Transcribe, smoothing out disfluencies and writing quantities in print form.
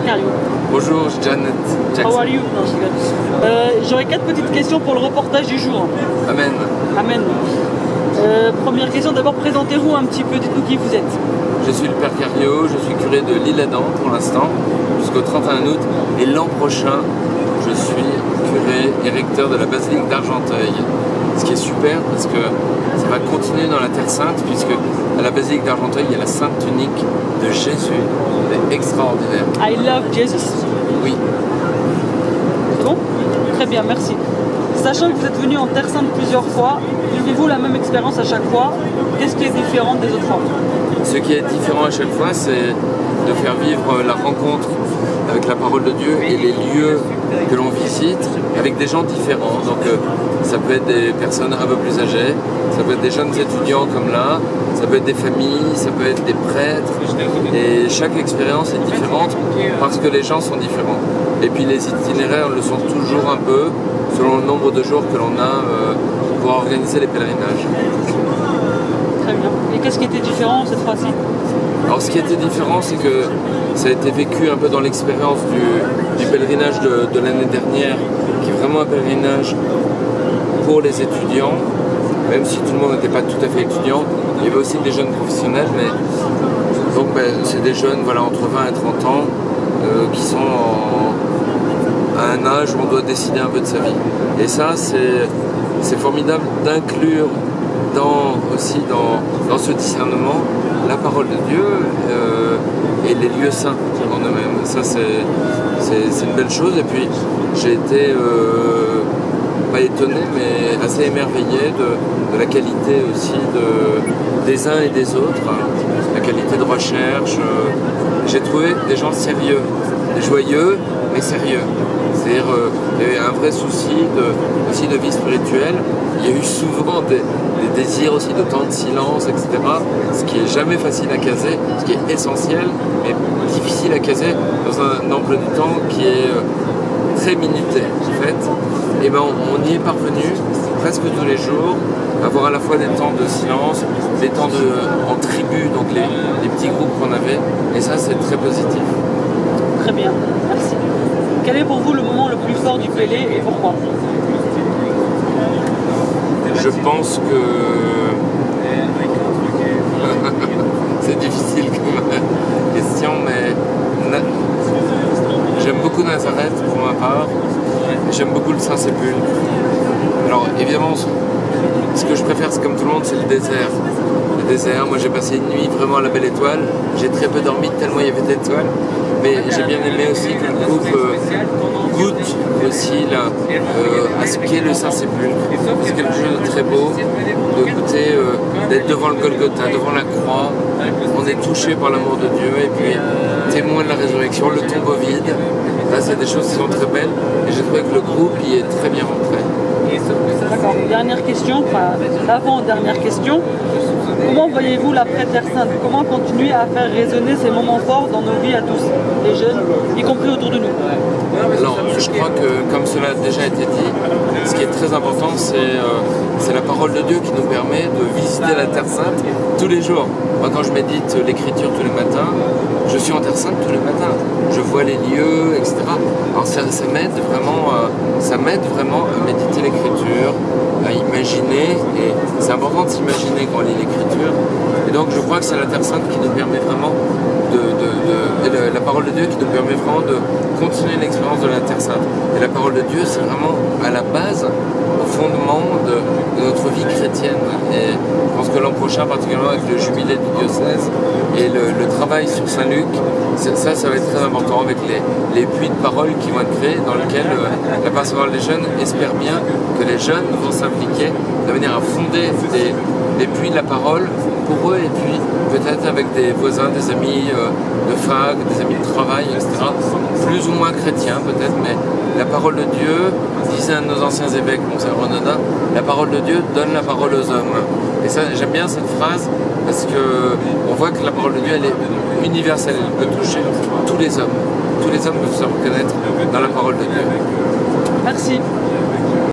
are you? Bonjour, Janet Jackson. How are you? Non, je rigole. J'aurais 4 petites questions pour le reportage du jour. Amen. Amen. Première question, d'abord présentez-vous un petit peu, dites-nous qui vous êtes. Je suis le Père Cario, je suis curé de l'Isle-Adam pour l'instant, jusqu'au 31 août. Et l'an prochain, je suis curé et recteur de la basilique d'Argenteuil. Ce qui est super parce que ça va continuer dans la Terre Sainte, puisque à la basilique d'Argenteuil, il y a la Sainte Tunique de Jésus. C'est extraordinaire. I love Jesus. Oui. C'est bon? Très bien, merci. Sachant que vous êtes venu en Terre Sainte plusieurs fois, vivez-vous la même expérience à chaque fois? Qu'est-ce qui est différent des autres fois? Ce qui est différent à chaque fois, c'est de faire vivre la rencontre avec la parole de Dieu et les lieux que l'on visite avec des gens différents. Donc ça peut être des personnes un peu plus âgées, ça peut être des jeunes étudiants comme là, ça peut être des familles, ça peut être des prêtres. Et chaque expérience est différente parce que les gens sont différents. Et puis les itinéraires le sont toujours un peu selon le nombre de jours que l'on a pour organiser les pèlerinages. Très bien. Et qu'est-ce qui était différent cette fois-ci? Alors ce qui était différent, c'est que ça a été vécu un peu dans l'expérience du pèlerinage de l'année dernière, qui est vraiment un pèlerinage pour les étudiants, même si tout le monde n'était pas tout à fait étudiant. Il y avait aussi des jeunes professionnels, mais donc c'est des jeunes entre 20 et 30 ans qui sont à un âge où on doit décider un peu de sa vie. Et ça, c'est formidable d'inclure aussi dans ce discernement la parole de Dieu et les lieux saints en eux-mêmes. Ça, c'est une belle chose. Et puis, j'ai été pas étonné, mais assez émerveillé de la qualité aussi des uns et des autres, la qualité de recherche. J'ai trouvé des gens sérieux, joyeux, mais sérieux. C'est-à-dire il y avait un vrai souci aussi de vie spirituelle. Il y a eu souvent des désirs aussi de temps de silence, etc. Ce qui est jamais facile à caser, ce qui est essentiel, mais difficile à caser dans un emploi du temps qui est très minuté en fait. Et on y est parvenu presque tous les jours, avoir à la fois des temps de silence, des temps en tribu, donc les petits groupes qu'on avait, et ça c'est très positif. Très bien, merci. Quel est pour vous le moment le plus fort du Pélé et pourquoi? Je pense que c'est difficile comme question, mais j'aime beaucoup Nazareth pour ma part, j'aime beaucoup le Saint-Sépulcre. Alors évidemment, ce que je préfère, c'est comme tout le monde, c'est le désert. Le désert, moi j'ai passé une nuit vraiment à la Belle Étoile, j'ai très peu dormi tellement il y avait d'étoiles, mais j'ai bien aimé aussi que le groupe goûte aussi à ce qu'est le Saint-Sépulcre. C'est quelque chose de très beau, de goûter, d'être devant le Golgotha, devant la croix. On est touché par l'amour de Dieu et puis témoin de la résurrection, le tombeau vide. Là, c'est des choses qui sont très belles et j'ai trouvé que le groupe y est très bien rentré. D'accord, dernière question, enfin l'avant-dernière question. Comment voyez-vous l'après-Terre Sainte? Comment continuer à faire résonner ces moments forts dans nos vies à tous, les jeunes, y compris autour de nous? Alors, je crois que, comme cela a déjà été dit, ce qui est très important, c'est la parole de Dieu qui nous permet de visiter la Terre Sainte tous les jours. Moi, quand je médite l'Écriture tous les matins, je suis en Terre Sainte tous les matins. Je vois les lieux, etc. Alors, ça m'aide vraiment à méditer l'Écriture, à imaginer, et c'est important de s'imaginer quand on lit l'Écriture. Et donc, je crois que c'est la Terre Sainte qui nous permet vraiment la parole de Dieu qui nous permet vraiment de continuer l'expérience de la Terre Sainte. Et la parole de Dieu, c'est vraiment à la base, au fondement de notre vie chrétienne. Et je pense que l'an prochain, particulièrement avec le jubilé du diocèse et le travail sur Saint-Luc, ça va être très important avec les puits de parole qui vont être créés, dans lesquels la pastorale des jeunes espère bien que les jeunes vont s'impliquer de manière à fonder des puits de la parole pour eux, et puis peut-être avec des voisins, des amis de fac, des amis de travail, etc. Plus ou moins chrétiens peut-être, mais la parole de Dieu, disait un de nos anciens évêques, Monseigneur Renaudat, la parole de Dieu donne la parole aux hommes. Et ça, j'aime bien cette phrase parce qu'on voit que la parole de Dieu, elle est universelle, elle peut toucher tous les hommes. Tous les hommes peuvent se reconnaître dans la parole de Dieu. Merci.